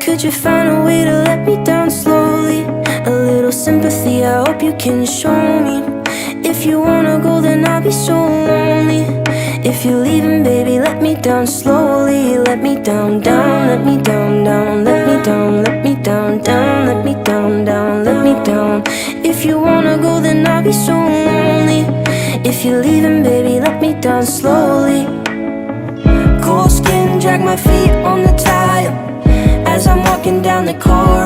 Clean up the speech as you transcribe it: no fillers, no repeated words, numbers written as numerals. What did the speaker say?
Could you find a way to let me down slowly? A little sympathy, I hope you can show me. If you wanna go, then I'll be so lonely. If you're leaving, baby, let me down slowly. Let me down, down, let me down, down. Let me down, let me down, down. Let me down, down, let me down. If you wanna go, then I'll be so lonely. If you're leaving, baby, let me down slowly. Cold skin, drag my feet on the tile as I'm walking down the corridor.